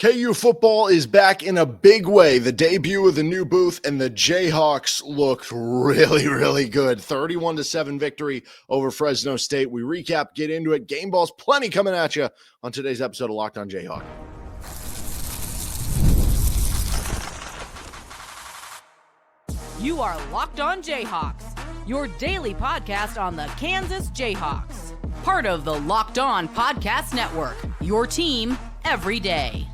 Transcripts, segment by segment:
KU football is back in a big way. The debut of the new booth, and the Jayhawks looked really, really good. 31-7 victory over Fresno State. We recap, get into it. Game balls plenty coming at you on today's episode of Locked on Jayhawk. You are Locked on Jayhawks, your daily podcast on the Kansas Jayhawks. Part of the Locked on Podcast Network, your team every day.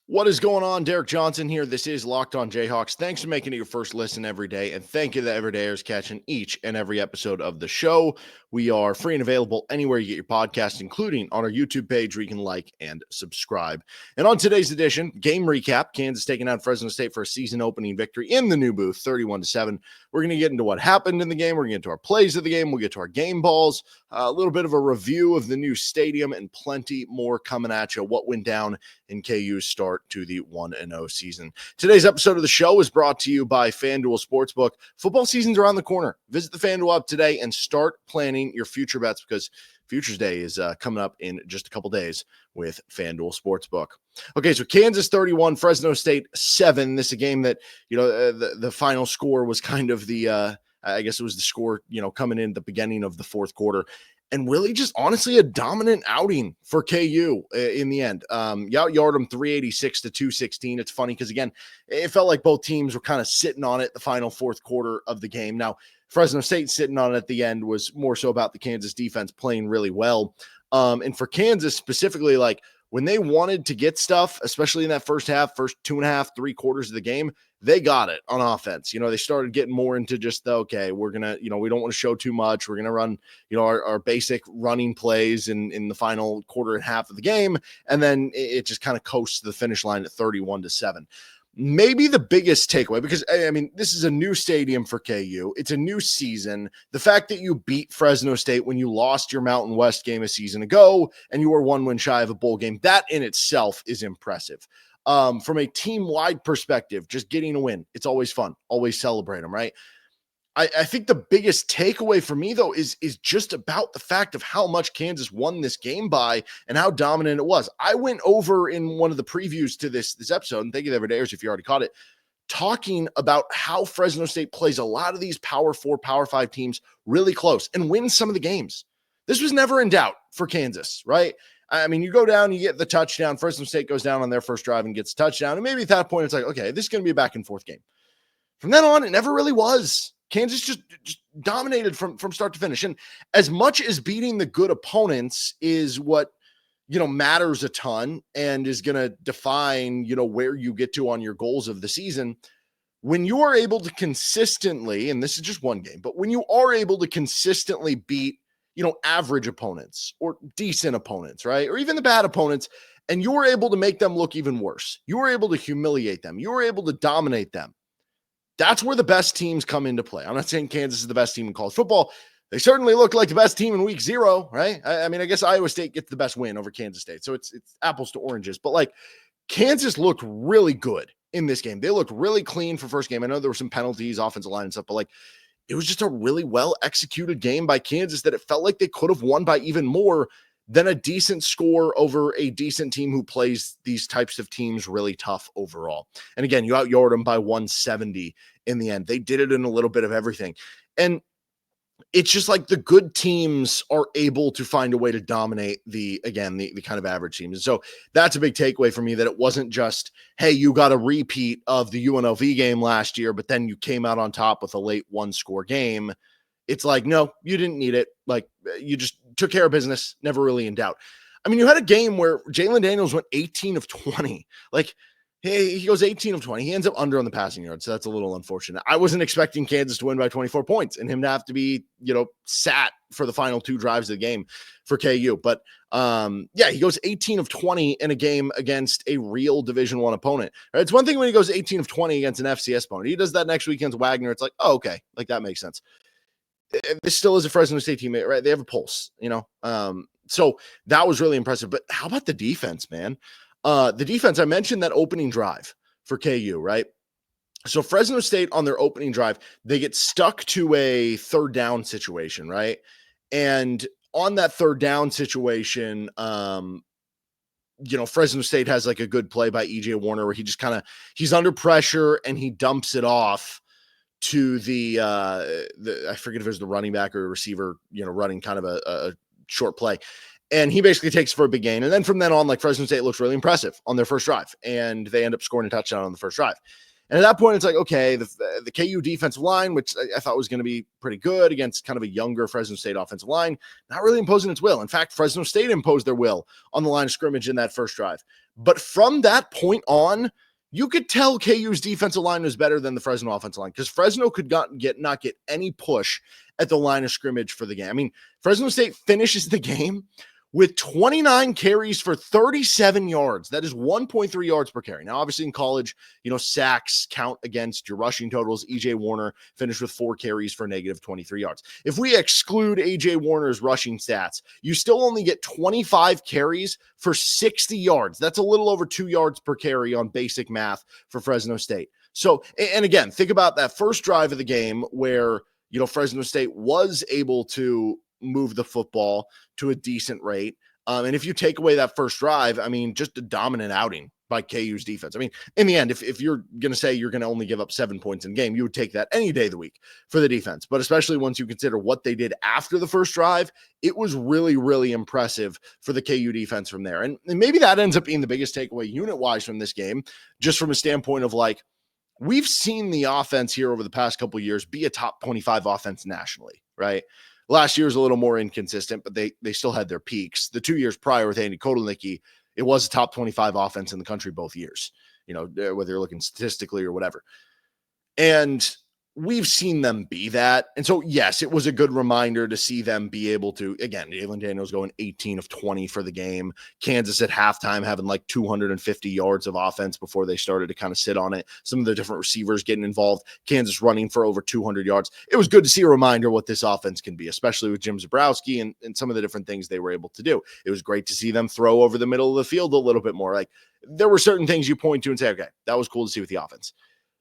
What is going on? Derek Johnson here. This is Locked on Jayhawks. Thanks for making it your first listen every day, and thank you to the everydayers catching each and every episode of the show. We are free and available anywhere you get your podcast, including on our YouTube page where you can like and subscribe. And on today's edition, game recap, Kansas taking out Fresno State for a season opening victory in the new booth, 31-7. We're going to get into what happened in the game. We're going to get into our plays of the game. We'll get to our game balls, a little bit of a review of the new stadium, and plenty more coming at you. What went down in KU's start to the 1-0 season. Today's episode of the show is brought to you by FanDuel Sportsbook. Football season's around the corner. Visit the FanDuel app today and start planning your future bets, because Futures Day is coming up in just a couple days with FanDuel Sportsbook. Okay, so Kansas 31, Fresno State 7. This is a game that, the final score was kind of the, I guess it was the score, coming in at the beginning of the fourth quarter. And really just honestly a dominant outing for KU in the end. You out-yard them 386-216. It's funny because, again, it felt like both teams were kind of sitting on it the final fourth quarter of the game. Now, Fresno State sitting on it at the end was more so about the Kansas defense playing really well. And for Kansas specifically, like when they wanted to get stuff, especially in that first half, first 2.5, 3 quarters of the game, they got it on offense. They started getting more into just we're going to, we don't want to show too much. We're going to run, our basic running plays in the final quarter and half of the game. And then it just kind of coasts to the finish line at 31-7. Maybe the biggest takeaway, because I mean, this is a new stadium for KU. It's a new season. The fact that you beat Fresno State when you lost your Mountain West game a season ago and you were 1 win shy of a bowl game, that in itself is impressive. From a team-wide perspective, just getting a win, it's always fun. Always celebrate them, right? I think the biggest takeaway for me, though, is just about the fact of how much Kansas won this game by and how dominant it was. I went over in one of the previews to this episode, and thank you to everydayers if you already caught it, talking about how Fresno State plays a lot of these Power 4, Power 5 teams really close and wins some of the games. This was never in doubt for Kansas, right? I mean, you go down, you get the touchdown. Fresno State goes down on their first drive and gets a touchdown. And maybe at that point, it's like, okay, this is going to be a back and forth game. From then on, it never really was. Kansas just dominated from start to finish. And as much as beating the good opponents is what, matters a ton and is going to define, where you get to on your goals of the season, when you are able to consistently, and this is just one game, but when you are able to consistently beat, average opponents or decent opponents, right? Or even the bad opponents, and you were able to make them look even worse. You were able to humiliate them. You were able to dominate them. That's where the best teams come into play. I'm not saying Kansas is the best team in college football. They certainly look like the best team in week 0, right? I mean, I guess Iowa State gets the best win over Kansas State. So it's apples to oranges. But like Kansas looked really good in this game. They looked really clean for first game. I know there were some penalties, offensive line and stuff, but like it was just a really well executed game by Kansas that it felt like they could have won by even more than a decent score over a decent team who plays these types of teams really tough overall. And again, you out-yard them by 170 in the end. They did it in a little bit of everything. And it's just like the good teams are able to find a way to dominate the kind of average teams. And so that's a big takeaway for me, that it wasn't just, hey, you got a repeat of the UNLV game last year, but then you came out on top with a late 1-score game. It's like, no, you didn't need it. Like you just took care of business, never really in doubt. I mean, you had a game where Jalon Daniels went 18 of 20. Like, hey, he goes 18 of 20. He ends up under on the passing yard, so that's a little unfortunate. I wasn't expecting Kansas to win by 24 points and him to have to be, sat for the final 2 drives of the game for KU. But he goes 18 of 20 in a game against a real Division I opponent. Right? It's one thing when he goes 18 of 20 against an FCS opponent. He does that next week against Wagner. It's like, oh, okay, like that makes sense. This still is a Fresno State teammate, right? They have a pulse, so that was really impressive. But how about the defense, man? The defense, I mentioned that opening drive for KU, right? So Fresno State on their opening drive, they get stuck to a third down situation, right? And on that third down situation, Fresno State has like a good play by EJ Warner where he just he's under pressure and he dumps it off to the I forget if it was the running back or receiver, running kind of a short play. And he basically takes for a big gain. And then from then on, like Fresno State looks really impressive on their first drive and they end up scoring a touchdown on the first drive. And at that point, it's like, okay, the KU defensive line, which I thought was going to be pretty good against kind of a younger Fresno State offensive line, not really imposing its will. In fact, Fresno State imposed their will on the line of scrimmage in that first drive. But from that point on, you could tell KU's defensive line was better than the Fresno offensive line because Fresno could not get any push at the line of scrimmage for the game. I mean, Fresno State finishes the game with 29 carries for 37 yards. That is 1.3 yards per carry. Now, obviously in college, sacks count against your rushing totals. EJ Warner finished with 4 carries for negative 23 yards. If we exclude EJ Warner's rushing stats, you still only get 25 carries for 60 yards. That's a little over 2 yards per carry on basic math for Fresno State. So, and again, think about that first drive of the game where, Fresno State was able to move the football to a decent rate. And if you take away that first drive, I mean, just a dominant outing by KU's defense. I mean, in the end, if you're going to say you're going to only give up 7 points in a game, you would take that any day of the week for the defense. But especially once you consider what they did after the first drive, it was really, really impressive for the KU defense from there. And maybe that ends up being the biggest takeaway unit-wise from this game, just from a standpoint of like, we've seen the offense here over the past couple of years be a top 25 offense nationally, right? Last year was a little more inconsistent, but they still had their peaks. The 2 years prior with Andy Kotelnicki, it was a top 25 offense in the country both years, whether you're looking statistically or whatever. And we've seen them be that. And so, yes, it was a good reminder to see them be able to, again, Jalon Daniels going 18 of 20 for the game. Kansas at halftime having like 250 yards of offense before they started to kind of sit on it. Some of the different receivers getting involved. Kansas running for over 200 yards. It was good to see a reminder what this offense can be, especially with Jim Zebrowski and some of the different things they were able to do. It was great to see them throw over the middle of the field a little bit more. Like there were certain things you point to and say, okay, that was cool to see with the offense.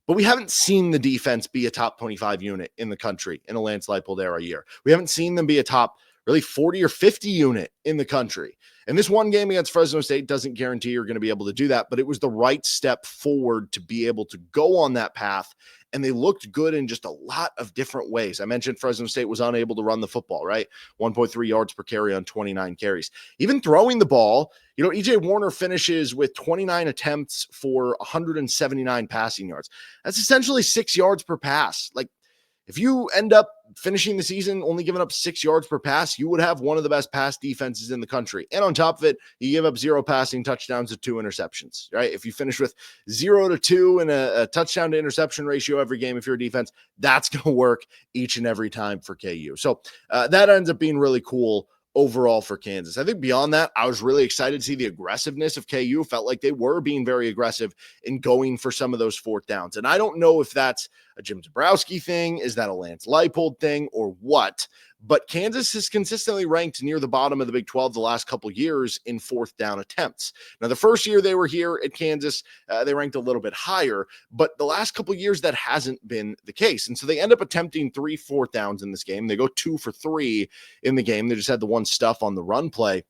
But we haven't seen the defense be a top 25 unit in the country in a Lance Leipold era year. We haven't seen them be a top really 40 or 50 unit in the country. And this one game against Fresno State doesn't guarantee you're going to be able to do that, but it was the right step forward to be able to go on that path. And they looked good in just a lot of different ways. I mentioned Fresno State was unable to run the football, right? 1.3 yards per carry on 29 carries. Even throwing the ball, EJ Warner finishes with 29 attempts for 179 passing yards. That's essentially 6 yards per pass. Like, if you end up finishing the season only giving up 6 yards per pass, you would have one of the best pass defenses in the country. And on top of it, you give up 0 passing touchdowns to 2 interceptions, right? If you finish with 0 to 2 and a touchdown to interception ratio every game, if you're a defense, that's going to work each and every time for KU. So that ends up being really cool overall for Kansas. I think beyond that, I was really excited to see the aggressiveness of KU. Felt like they were being very aggressive in going for some of those fourth downs. And I don't know if that's a Jim Zebrowski thing, is that a Lance Leipold thing, or what? But Kansas has consistently ranked near the bottom of the Big 12 the last couple of years in fourth down attempts. Now, the first year they were here at Kansas, they ranked a little bit higher, but the last couple of years that hasn't been the case. And so they end up attempting 3 fourth downs in this game. They go 2 for 3 in the game. They just had the one stuff on the run play.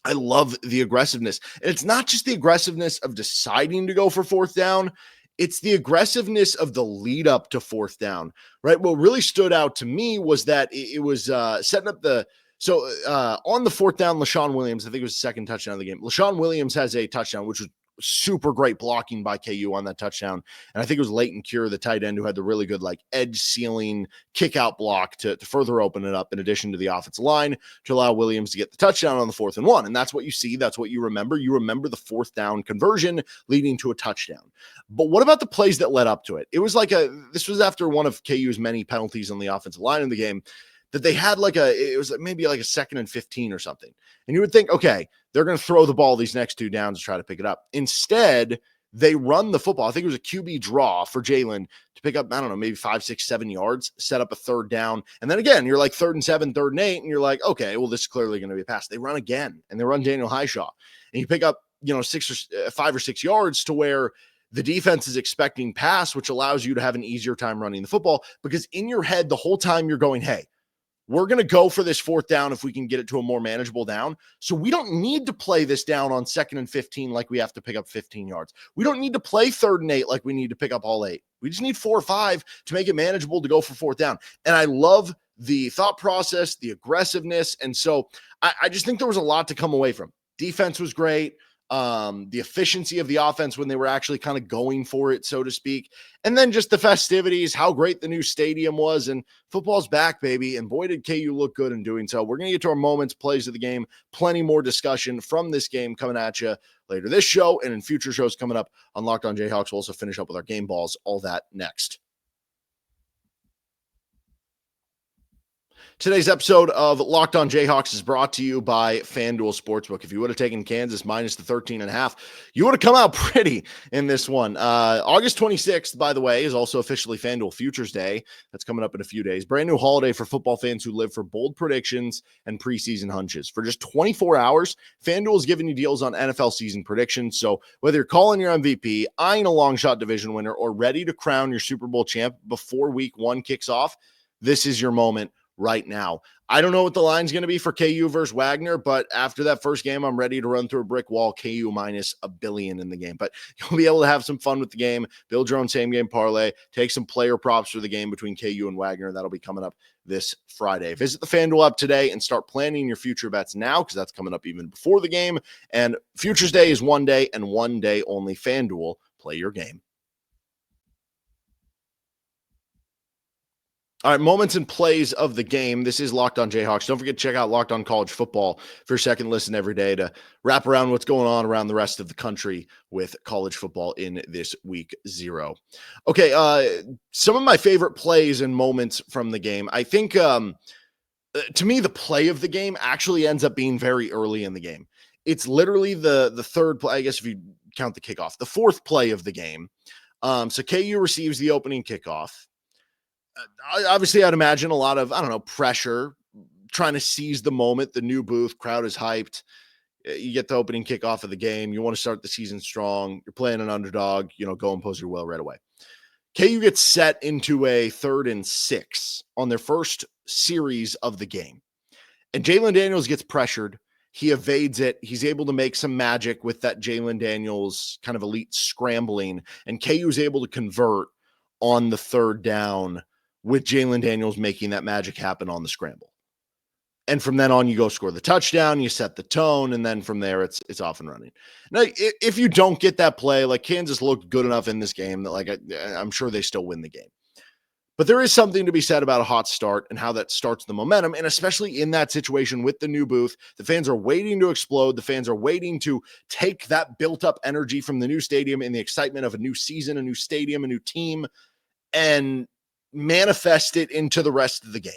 I love the aggressiveness. And it's not just the aggressiveness of deciding to go for fourth down. It's the aggressiveness of the lead up to fourth down, right? What really stood out to me was that it was setting up on the fourth down, LaShawn Williams, I think it was the second touchdown of the game. LaShawn Williams has a touchdown, which was super great blocking by KU on that touchdown. And I think it was Leighton Cure, the tight end, who had the really good edge sealing kick out block to further open it up in addition to the offensive line to allow Williams to get the touchdown on the 4th and 1. And that's what you see. That's what you remember. You remember the fourth down conversion leading to a touchdown. But what about the plays that led up to it? It was this was after one of KU's many penalties on the offensive line in the game, that they had it was maybe like a 2nd and 15 or something. And you would think, okay, they're going to throw the ball these next 2 downs to try to pick it up. Instead, they run the football. I think it was a QB draw for Jalon to pick up, I don't know, maybe 5, 6, 7 yards, set up a 3rd down. And then again, you're like 3rd and 7, 3rd and 8, and you're like, okay, well, this is clearly going to be a pass. They run again, and they run Daniel Hishaw. And you pick up, 5 or 6 yards to where the defense is expecting pass, which allows you to have an easier time running the football, because in your head the whole time you're going, hey, we're going to go for this fourth down if we can get it to a more manageable down. So we don't need to play this down on 2nd and 15 like we have to pick up 15 yards. We don't need to play 3rd and 8 like we need to pick up all 8. We just need 4 or 5 to make it manageable to go for fourth down. And I love the thought process, the aggressiveness. And so I just think there was a lot to come away from. Defense was great. The efficiency of the offense when they were actually kind of going for it, so to speak. And then just the festivities, how great the new stadium was, and football's back, baby. And boy, did KU look good in doing so. We're going to get to our moments, plays of the game, plenty more discussion from this game coming at you later this show and in future shows coming up on Locked On Jayhawks. We'll also finish up with our game balls, all that next. Today's episode of Locked On Jayhawks is brought to you by FanDuel Sportsbook. If you would have taken Kansas minus the 13.5, you would have come out pretty in this one. August 26th, by the way, is also officially FanDuel Futures Day. That's coming up in a few days. Brand new holiday for football fans who live for bold predictions and preseason hunches. For just 24 hours, FanDuel is giving you deals on NFL season predictions. So whether you're calling your MVP, eyeing a long shot division winner, or ready to crown your Super Bowl champ before week 1 kicks off, this is your moment right now. I don't know what the line's going to be for KU versus Wagner, but after that first game, I'm ready to run through a brick wall. KU minus $1 billion in the game, but you'll be able to have some fun with the game, build your own same game parlay, take some player props for the game between KU and Wagner. That'll be coming up this Friday. Visit the FanDuel app today and start planning your future bets now, because that's coming up even before the game. And Futures Day is one day and one day only. FanDuel, play your game. All right, moments and plays of the game. This is Locked On Jayhawks. Don't forget to check out Locked On College Football for your second listen every day to wrap around what's going on around the rest of the country with college football in this week 0. Okay, some of my favorite plays and moments from the game. I think, to me, the play of the game actually ends up being very early in the game. It's literally the third play, I guess if you count the kickoff, the fourth play of the game. So KU receives the opening kickoff. Obviously, I'd imagine a lot of, pressure, trying to seize the moment. The new booth, crowd is hyped. You get the opening kickoff of the game. You want to start the season strong. You're playing an underdog, go impose your will right away. KU gets set into a 3rd and 6 on their first series of the game. And Jalon Daniels gets pressured. He evades it. He's able to make some magic with that Jalon Daniels kind of elite scrambling. And KU is able to convert on the 3rd down, with Jalon Daniels making that magic happen on the scramble. And from then on, you go score the touchdown, you set the tone, and then from there, it's off and running. Now, if you don't get that play, like Kansas looked good enough in this game that I'm sure they still win the game. But there is something to be said about a hot start and how that starts the momentum, and especially in that situation with the new booth, the fans are waiting to explode. The fans are waiting to take that built-up energy from the new stadium and the excitement of a new season, a new stadium, a new team, and manifest it into the rest of the game.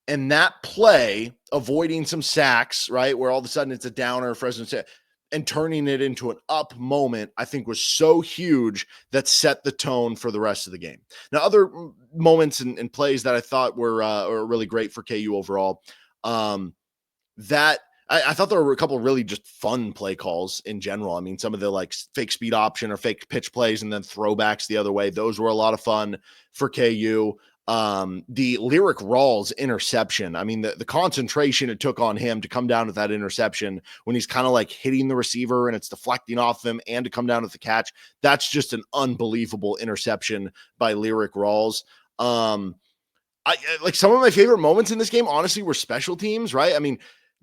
And that play, avoiding some sacks, right, where all of a sudden it's a downer, Fresno State, and turning it into an up moment, I think was so huge that set the tone for the rest of the game. Now, other moments and plays that I thought were really great for KU overall, I thought there were a couple of really just fun play calls in general. I mean, some of the fake speed option or fake pitch plays and then throwbacks the other way, those were a lot of fun for KU. The Lyrik Rawls interception. I mean, the concentration it took on him to come down with that interception when he's kind of hitting the receiver and it's deflecting off him and to come down with the catch. That's just an unbelievable interception by Lyrik Rawls. Some of my favorite moments in this game, honestly, were special teams, right? I mean,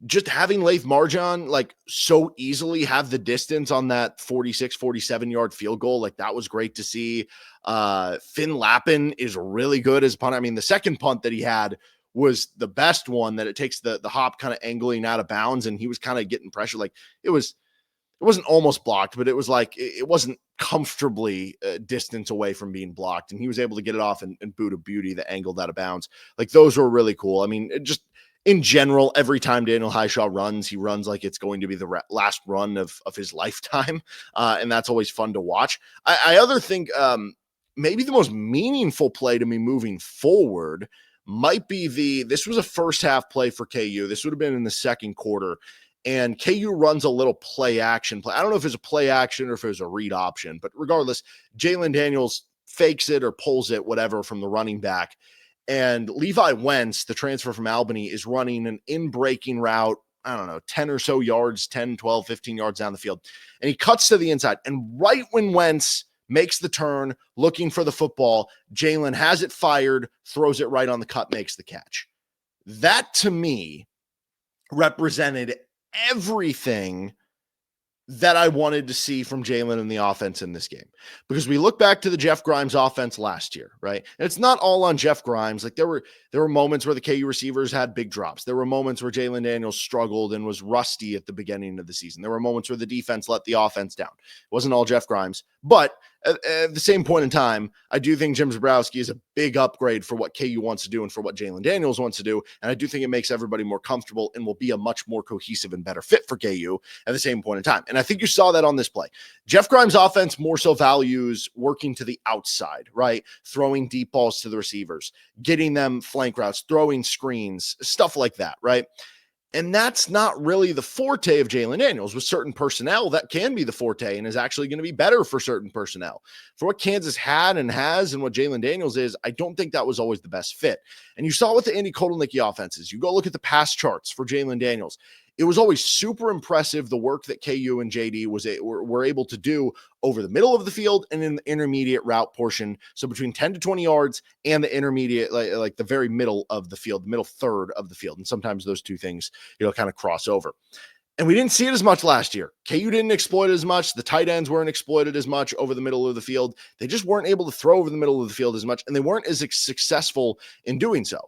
just having Leif Marjan so easily have the distance on that 46, 47 yard field goal. That was great to see. Finn Lapin is really good as a punter. I mean, the second punt that he had was the best one, that it takes the hop kind of angling out of bounds. And he was kind of getting pressure. It wasn't almost blocked, but it was it wasn't comfortably distance away from being blocked. And he was able to get it off and boot a beauty that angled out of bounds. Those were really cool. I mean, in general, every time Daniel Hishaw runs, he runs like it's going to be the last run of his lifetime. And that's always fun to watch. I think maybe the most meaningful play to me moving forward might be this was a first half play for KU. This would have been in the second quarter. And KU runs a little play action play. I don't know if it's a play action or if it was a read option, but regardless, Jalon Daniels fakes it or pulls it, whatever, from the running back. And Levi Wentz, the transfer from Albany, is running an in-breaking route, I don't know, 10 or so yards, 10, 12, 15 yards down the field. And he cuts to the inside. And right when Wentz makes the turn, looking for the football, Jalon has it fired, throws it right on the cut, makes the catch. That, to me, represented everything that I wanted to see from Jalon in the offense in this game. Because we look back to the Jeff Grimes offense last year, right? And it's not all on Jeff Grimes. Like there were moments where the KU receivers had big drops. There were moments where Jalon Daniels struggled and was rusty at the beginning of the season. There were moments where the defense let the offense down. It wasn't all Jeff Grimes. But at the same point in time, I do think Jim Zebrowski is a big upgrade for what KU wants to do and for what Jalon Daniels wants to do. And I do think it makes everybody more comfortable and will be a much more cohesive and better fit for KU at the same point in time. And I think you saw that on this play. Jeff Grimes' offense more so values working to the outside, right? Throwing deep balls to the receivers, getting them flank routes, throwing screens, stuff like that, right? And that's not really the forte of Jalon Daniels. With certain personnel, that can be the forte and is actually going to be better for certain personnel. For what Kansas had and has and what Jalon Daniels is, I don't think that was always the best fit. And you saw with the Andy Kotelnicki offenses, you go look at the pass charts for Jalon Daniels. It was always super impressive the work that KU and JD were able to do over the middle of the field and in the intermediate route portion. So between 10 to 20 yards and the intermediate, like the very middle of the field, the middle third of the field. And sometimes those two things, kind of cross over. And we didn't see it as much last year. KU didn't exploit it as much. The tight ends weren't exploited as much over the middle of the field. They just weren't able to throw over the middle of the field as much, and they weren't as successful in doing so.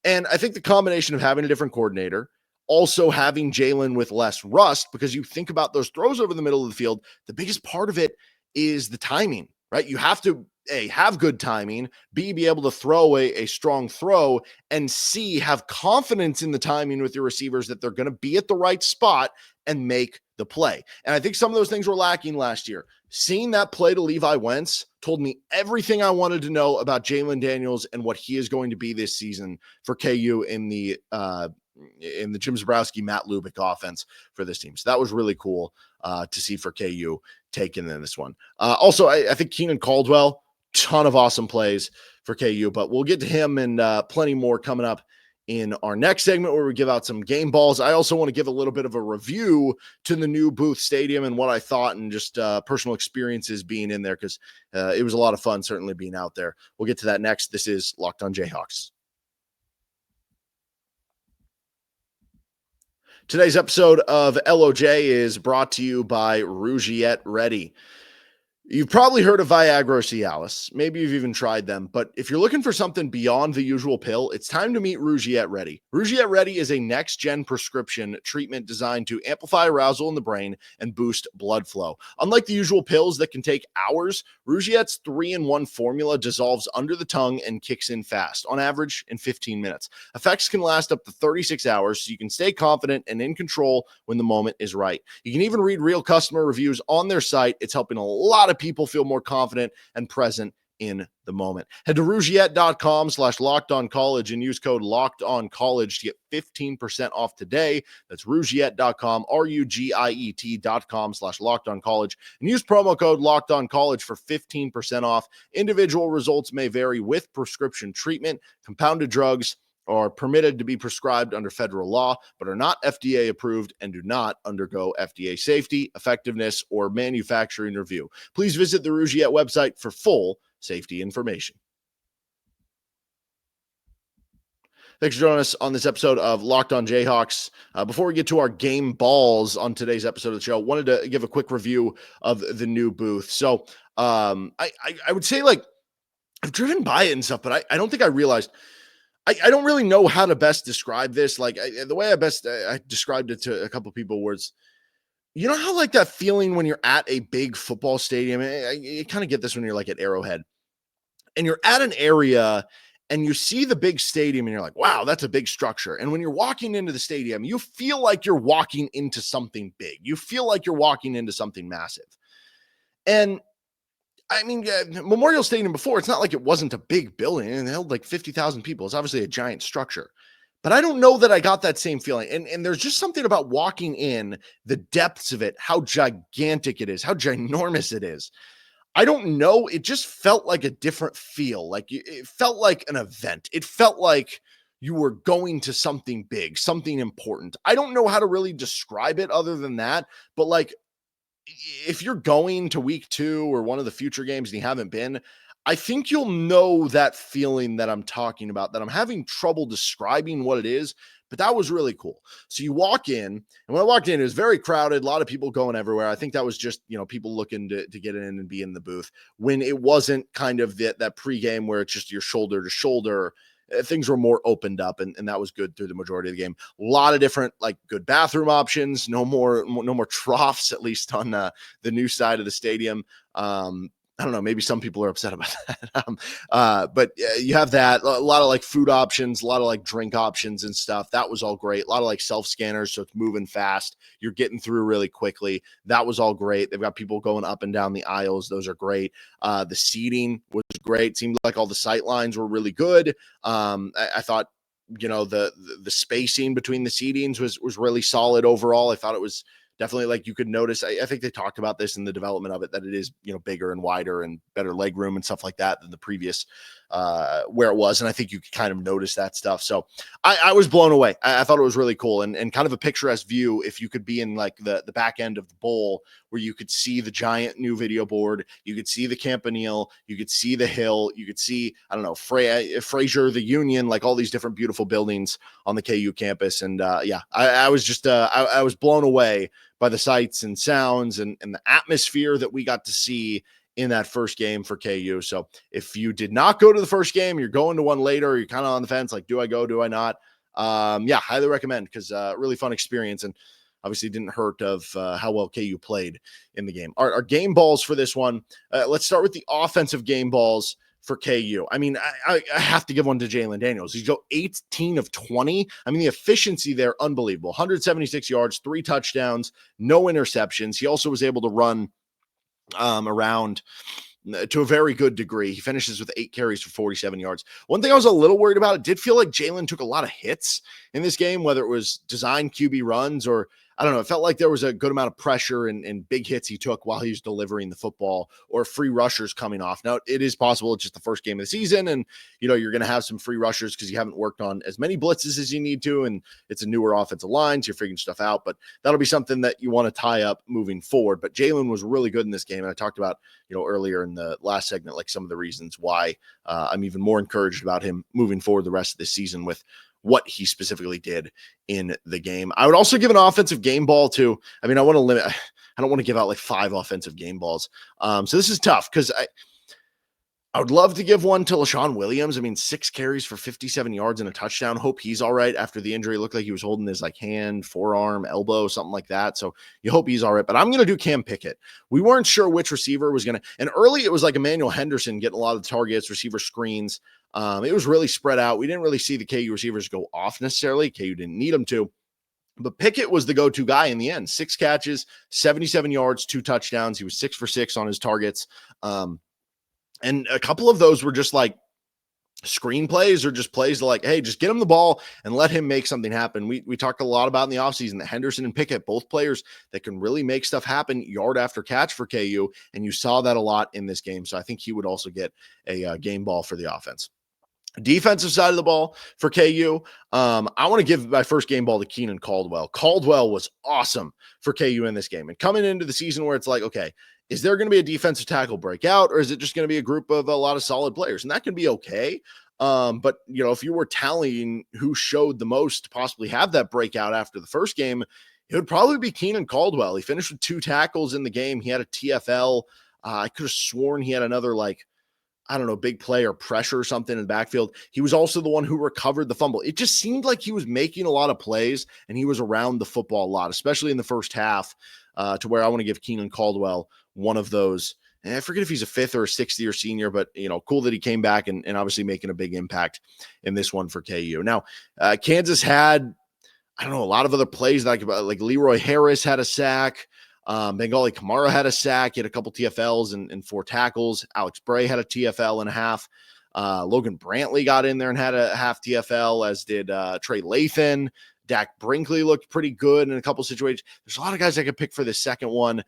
And I think the combination of having a different coordinator, also having Jalon with less rust, because you think about those throws over the middle of the field, the biggest part of it is the timing, right? You have to A, have good timing, B, be able to throw a strong throw, and C, have confidence in the timing with your receivers that they're going to be at the right spot and make the play. And I think some of those things were lacking last year. Seeing that play to Levi Wentz told me everything I wanted to know about Jalon Daniels and what he is going to be this season for KU in the Jim Zebrowski, Matt Lubick offense for this team. So that was really cool to see for KU taking in this one. Also, I think Kenean Caldwell, ton of awesome plays for KU, but we'll get to him and plenty more coming up in our next segment where we give out some game balls. I also want to give a little bit of a review to the new Booth Stadium and what I thought and just personal experiences being in there, because it was a lot of fun certainly being out there. We'll get to that next. This is Locked on Jayhawks. Today's episode of LOJ is brought to you by Rougiette Ready. You've probably heard of Viagra or Cialis. Maybe you've even tried them. But if you're looking for something beyond the usual pill, it's time to meet Rougiette Ready. Rougiette Ready is a next-gen prescription treatment designed to amplify arousal in the brain and boost blood flow. Unlike the usual pills that can take hours, Rougiette's 3-in-1 formula dissolves under the tongue and kicks in fast, on average in 15 minutes. Effects can last up to 36 hours, so you can stay confident and in control when the moment is right. You can even read real customer reviews on their site. It's helping a lot of people feel more confident and present in the moment. Head to rougiette.com/lockedoncollege and use code LOCKEDONCollege to get 15% off today. That's rougiette.com, RUGIET.com/lockedoncollege, and use promo code LOCKEDONCollege for 15% off. Individual results may vary with prescription treatment. Compounded drugs are permitted to be prescribed under federal law, but are not FDA approved and do not undergo FDA safety, effectiveness, or manufacturing review. Please visit the Rougiette website for full safety information. Thanks for joining us on this episode of Locked on Jayhawks. Before we get to our game balls on today's episode of the show, wanted to give a quick review of the new booth. So I would say, like, I've driven by it and stuff, but I don't think I realized I don't really know how to best describe this. Like the way I described it to a couple of people was, you know how like that feeling when you're at a big football stadium, you kind of get this when you're like at Arrowhead and you're at an area and you see the big stadium and you're like, wow, that's a big structure. And when you're walking into the stadium, you feel like you're walking into something big. You feel like you're walking into something massive. And I mean, Memorial Stadium before, it's not like it wasn't a big building and it held like 50,000 people. It's obviously a giant structure, but I don't know that I got that same feeling. And there's just something about walking in, the depths of it, how gigantic it is, how ginormous it is. I don't know. It just felt like a different feel. Like it felt like an event. It felt like you were going to something big, something important. I don't know how to really describe it other than that, but like if you're going to week 2 or one of the future games and you haven't been, I think you'll know that feeling that I'm talking about, that I'm having trouble describing what it is, but that was really cool. So you walk in, and when I walked in, it was very crowded, a lot of people going everywhere. I think that was just, people looking to get in and be in the booth when it wasn't kind of that pregame where it's just your shoulder to shoulder. Things were more opened up, and that was good through the majority of the game. A lot of different, like, good bathroom options. No more troughs, at least on the new side of the stadium. I don't know. Maybe some people are upset about that. But you have that. A lot of like food options, a lot of like drink options and stuff. That was all great. A lot of like self scanners, so it's moving fast. You're getting through really quickly. That was all great. They've got people going up and down the aisles. Those are great. The seating was great. Seemed like all the sight lines were really good. I thought, the spacing between the seatings was really solid overall. I thought it was definitely, like, you could notice. I think they talked about this in the development of it, that it is, bigger and wider and better leg room and stuff like that than the previous where it was. And I think you could kind of notice that stuff. So I was blown away. I thought it was really cool and kind of a picturesque view. If you could be in like the back end of the bowl where you could see the giant new video board, you could see the Campanile, you could see the hill, you could see, I don't know, Fraser, the Union, like all these different beautiful buildings on the KU campus. And I was just, I was blown away by the sights and sounds and the atmosphere that we got to see in that first game for KU. So if you did not go to the first game, you're going to one later, you're kind of on the fence, like, do I go, do I not? Highly recommend, because really fun experience, and obviously didn't hurt of how well KU played in the game. Our game balls for this one, let's start with the offensive game balls for KU. I mean, I have to give one to Jalon Daniels. He's go 18 of 20. I mean, the efficiency there, unbelievable. 176 yards, 3 touchdowns, no interceptions. He also was able to run around to a very good degree. He finishes with 8 carries for 47 yards. One thing I was a little worried about, it did feel like Jalon took a lot of hits in this game, whether it was designed QB runs or, I don't know, it felt like there was a good amount of pressure and big hits he took while he was delivering the football, or free rushers coming off. Now, it is possible it's just the first game of the season, and, you're going to have some free rushers because you haven't worked on as many blitzes as you need to, and it's a newer offensive line, so you're figuring stuff out, but that'll be something that you want to tie up moving forward. But Jalon was really good in this game, and I talked about, earlier in the last segment, like some of the reasons why I'm even more encouraged about him moving forward the rest of this season with what he specifically did in the game. I would also give an offensive game ball to, I mean, I want to limit, I don't want to give out like 5 offensive game balls. So this is tough because I would love to give one to LaShawn Williams. I mean, 6 carries for 57 yards and a touchdown. Hope he's all right after the injury. It looked like he was holding his like hand, forearm, elbow, something like that. So you hope he's all right. But I'm going to do Cam Pickett. We weren't sure which receiver was going to, and early it was like Emmanuel Henderson getting a lot of the targets, receiver screens. It was really spread out. We didn't really see the KU receivers go off necessarily. KU didn't need them to. But Pickett was the go-to guy in the end. 6 catches, 77 yards, 2 touchdowns. He was 6 for 6 on his targets. And a couple of those were just like screenplays or just plays to like, hey, just get him the ball and let him make something happen. We talked a lot about in the offseason that Henderson and Pickett, both players that can really make stuff happen yard after catch for KU. And you saw that a lot in this game. So I think he would also get a game ball for the offense. Defensive side of the ball for KU, I want to give my first game ball to Kenean Caldwell. Caldwell was awesome for KU in this game. And coming into the season where it's like, okay, is there going to be a defensive tackle breakout, or is it just going to be a group of a lot of solid players? And that can be okay. But, if you were tallying who showed the most to possibly have that breakout after the first game, it would probably be Kenean Caldwell. He finished with 2 tackles in the game. He had a TFL. I could have sworn he had another, like, I don't know, big play or pressure or something in the backfield. He was also the one who recovered the fumble. It just seemed like he was making a lot of plays and he was around the football a lot, especially in the first half, to where I want to give Kenean Caldwell one of those. And I forget if he's a 5th or a 6th year senior, but, cool that he came back and obviously making a big impact in this one for KU. Now, Kansas had, I don't know, a lot of other plays like Leroy Harris had a sack. Bengali Kamara had a sack. He had a couple TFLs and 4 tackles. Alex Bray had a TFL and a half. Logan Brantley got in there and had a half TFL, as did Trey Lathan. Dak Brinkley looked pretty good in a couple situations. There's a lot of guys I could pick for this second one.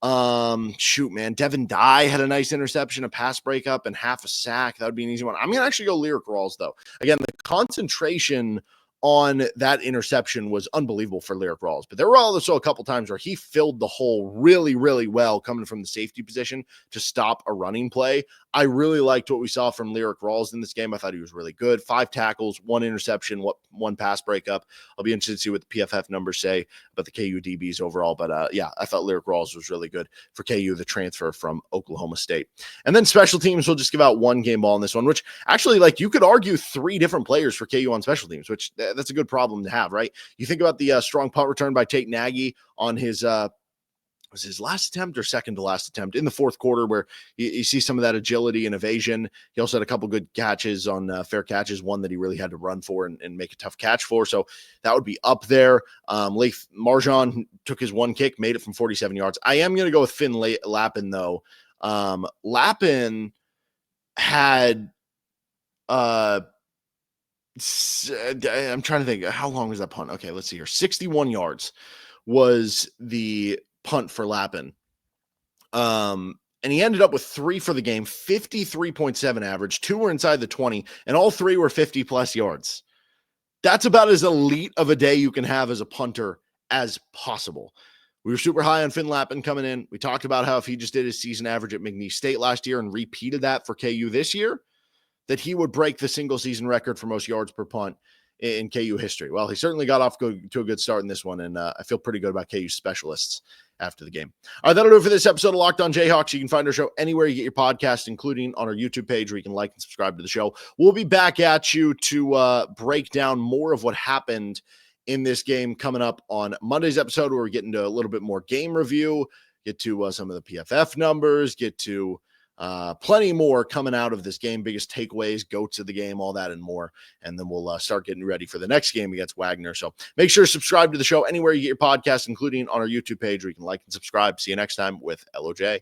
Shoot, man. Devin Dye had a nice interception, a pass breakup, and half a sack. That would be an easy one. I'm going to actually go Lyrik Rawls, though. Again, the concentration on that interception was unbelievable for Lyrik Rawls, but there were also a couple times where he filled the hole really, really well coming from the safety position to stop a running play. I really liked what we saw from Lyrik Rawls in this game. I thought he was really good. 5 tackles, 1 interception, 1 pass breakup. I'll be interested to see what the PFF numbers say about the KU DBs overall, but yeah, I thought Lyrik Rawls was really good for KU, the transfer from Oklahoma State. And then special teams, we'll just give out 1 game ball in this one, which actually, like, you could argue 3 different players for KU on special teams, which that's a good problem to have, right? You think about the strong punt return by Tate Nagy on his was his last attempt or second to last attempt in the fourth quarter, where you see some of that agility and evasion. He also had a couple good catches on fair catches, one that he really had to run for and make a tough catch for. So that would be up there. Leif Marjan took his 1 kick, made it from 47 yards. I am going to go with Finn Lapin, though. Lapin had I'm trying to think, how long was that punt? Okay, let's see here. 61 yards was the punt for Lapin. And he ended up with 3 for the game, 53.7 average. 2 were inside the 20, and all 3 were 50 plus yards. That's about as elite of a day you can have as a punter as possible. We were super high on Finn Lapin coming in. We talked about how if he just did his season average at McNeese State last year and repeated that for KU this year, that he would break the single season record for most yards per punt in KU history. Well, he certainly got off to a good start in this one, and I feel pretty good about KU specialists after the game. All right, that'll do it for this episode of Locked On Jayhawks. You can find our show anywhere you get your podcast, including on our YouTube page, where you can like and subscribe to the show. We'll be back at you to break down more of what happened in this game coming up on Monday's episode, where we get into a little bit more game review, get to some of the PFF numbers, get to plenty more coming out of this game, biggest takeaways, goats of the game, all that and more. And then we'll start getting ready for the next game against Wagner. So make sure to subscribe to the show anywhere you get your podcast, including on our YouTube page, where you can like and subscribe. See you next time with LOJ.